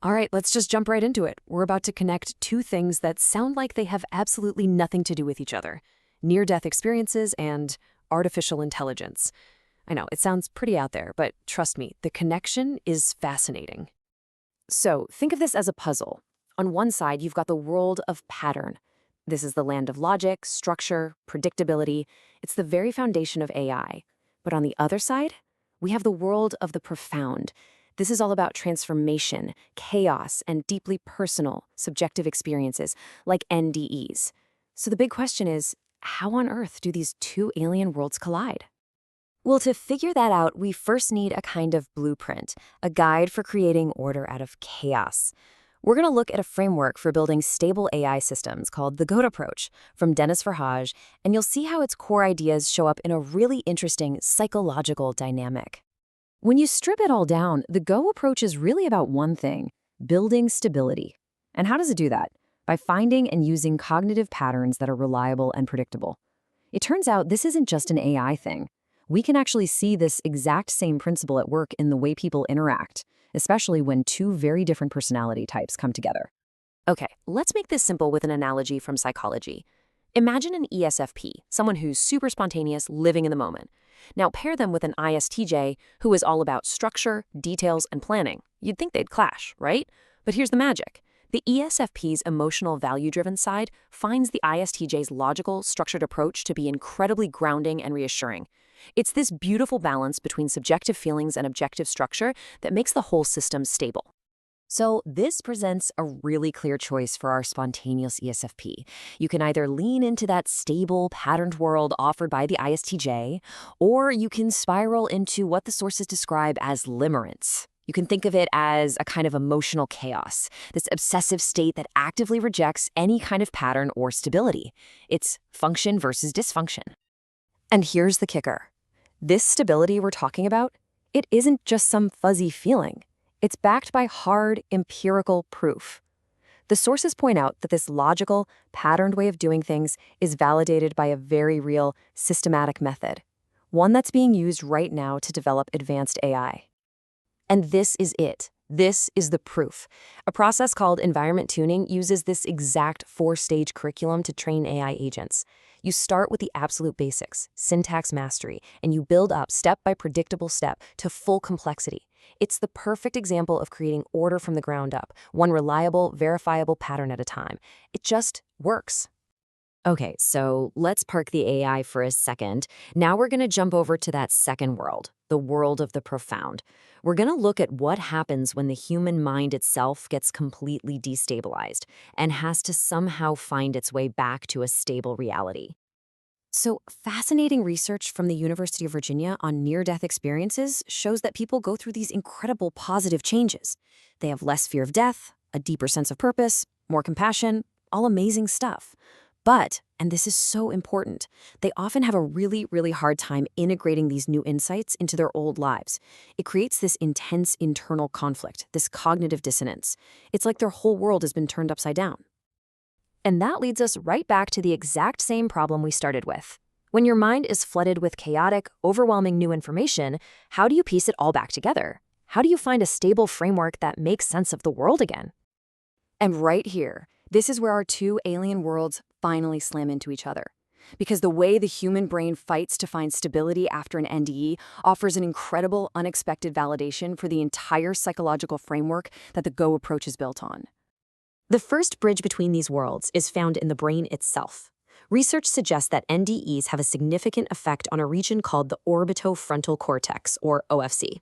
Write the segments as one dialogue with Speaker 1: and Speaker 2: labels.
Speaker 1: All right, let's just jump right into it. We're about to connect two things that sound like they have absolutely nothing to do with each other: near-death experiences and artificial intelligence. I know, it sounds pretty out there, but trust me, the connection is fascinating. So think of this as a puzzle. On one side, you've got the world of pattern. This is the land of logic, structure, predictability. It's the very foundation of AI. But on the other side, we have the world of the profound. This is all about transformation, chaos, and deeply personal, subjective experiences, like NDEs. So the big question is, how on earth do these two alien worlds collide? Well, to figure that out, we first need a kind of blueprint, a guide for creating order out of chaos. We're going to look at a framework for building stable AI systems called the GOAT approach from Dennis Verhaage, and you'll see how its core ideas show up in a really interesting psychological dynamic. When you strip it all down, the GO approach is really about one thing: building stability. And how does it do that? By finding and using cognitive patterns that are reliable and predictable. It turns out this isn't just an AI thing. We can actually see this exact same principle at work in the way people interact, especially when two very different personality types come together. Okay, let's make this simple with an analogy from psychology. Imagine an ESFP, someone who's super spontaneous, living in the moment. Now pair them with an ISTJ who is all about structure, details, and planning. You'd think they'd clash, right? But here's the magic. The ESFP's emotional value-driven side finds the ISTJ's logical, structured approach to be incredibly grounding and reassuring. It's this beautiful balance between subjective feelings and objective structure that makes the whole system stable. So this presents a really clear choice for our spontaneous ESFP. You can either lean into that stable, patterned world offered by the ISTJ, or you can spiral into what the sources describe as limerence. You can think of it as a kind of emotional chaos, this obsessive state that actively rejects any kind of pattern or stability. It's function versus dysfunction. And here's the kicker. This stability we're talking about, it isn't just some fuzzy feeling. It's backed by hard, empirical proof. The sources point out that this logical, patterned way of doing things is validated by a very real, systematic method, one that's being used right now to develop advanced AI. And this is it. This is the proof. A process called environment tuning uses this exact four-stage curriculum to train AI agents. You start with the absolute basics, syntax mastery, and you build up step by predictable step to full complexity. It's the perfect example of creating order from the ground up, one reliable, verifiable pattern at a time. It just works. Okay, so let's park the AI for a second. Now we're going to jump over to that second world, the world of the profound. We're going to look at what happens when the human mind itself gets completely destabilized and has to somehow find its way back to a stable reality. So, fascinating research from the University of Virginia on near-death experiences shows that people go through these incredible positive changes. They have less fear of death, a deeper sense of purpose, more compassion, all amazing stuff. But, and this is so important, they often have a really, really hard time integrating these new insights into their old lives. It creates this intense internal conflict, this cognitive dissonance. It's like their whole world has been turned upside down. And that leads us right back to the exact same problem we started with. When your mind is flooded with chaotic, overwhelming new information, how do you piece it all back together? How do you find a stable framework that makes sense of the world again? And right here, this is where our two alien worlds finally slam into each other. Because the way the human brain fights to find stability after an NDE offers an incredible, unexpected validation for the entire psychological framework that the GO approach is built on. The first bridge between these worlds is found in the brain itself. Research suggests that NDEs have a significant effect on a region called the orbitofrontal cortex, or OFC.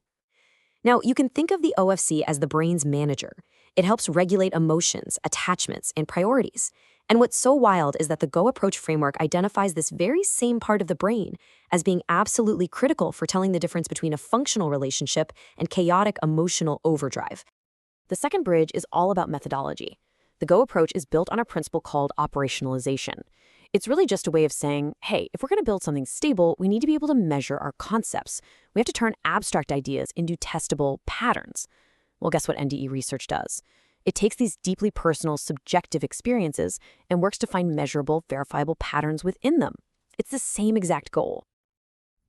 Speaker 1: Now, you can think of the OFC as the brain's manager. It helps regulate emotions, attachments, and priorities. And what's so wild is that the GO approach framework identifies this very same part of the brain as being absolutely critical for telling the difference between a functional relationship and chaotic emotional overdrive. The second bridge is all about methodology. The GO approach is built on a principle called operationalization. It's really just a way of saying, hey, if we're going to build something stable, we need to be able to measure our concepts. We have to turn abstract ideas into testable patterns. Well, guess what NDE research does? It takes these deeply personal, subjective experiences and works to find measurable, verifiable patterns within them. It's the same exact goal.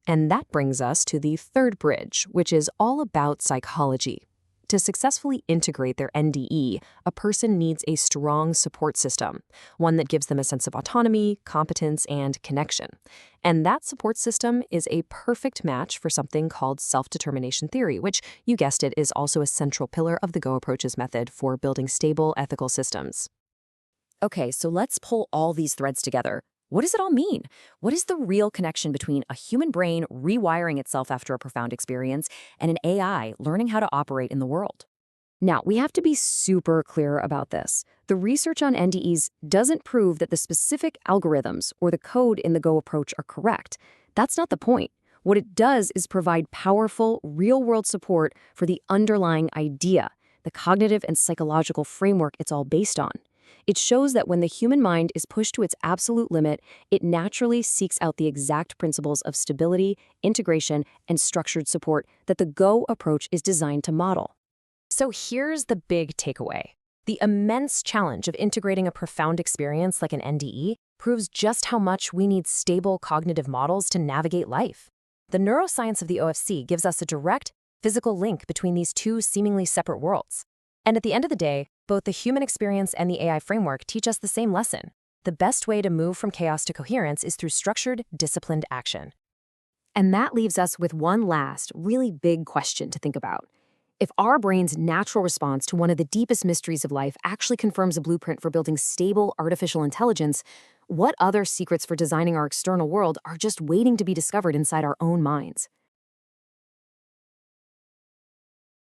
Speaker 1: And that brings us to the third bridge, which is all about psychology. To successfully integrate their NDE, a person needs a strong support system, one that gives them a sense of autonomy, competence, and connection. And that support system is a perfect match for something called self-determination theory, which, you guessed it, is also a central pillar of the Go Approach's method for building stable, ethical systems. Okay, so let's pull all these threads together. What does it all mean? What is the real connection between a human brain rewiring itself after a profound experience and an AI learning how to operate in the world? Now, we have to be super clear about this. The research on NDEs doesn't prove that the specific algorithms or the code in the Go approach are correct. That's not the point. What it does is provide powerful, real-world support for the underlying idea, the cognitive and psychological framework it's all based on. It shows that when the human mind is pushed to its absolute limit, it naturally seeks out the exact principles of stability, integration, and structured support that the Go approach is designed to model. So here's the big takeaway. The immense challenge of integrating a profound experience like an NDE proves just how much we need stable cognitive models to navigate life. The neuroscience of the OFC gives us a direct, physical link between these two seemingly separate worlds. And at the end of the day, both the human experience and the AI framework teach us the same lesson. The best way to move from chaos to coherence is through structured, disciplined action. And that leaves us with one last, really big question to think about. If our brain's natural response to one of the deepest mysteries of life actually confirms a blueprint for building stable artificial intelligence, what other secrets for designing our external world are just waiting to be discovered inside our own minds?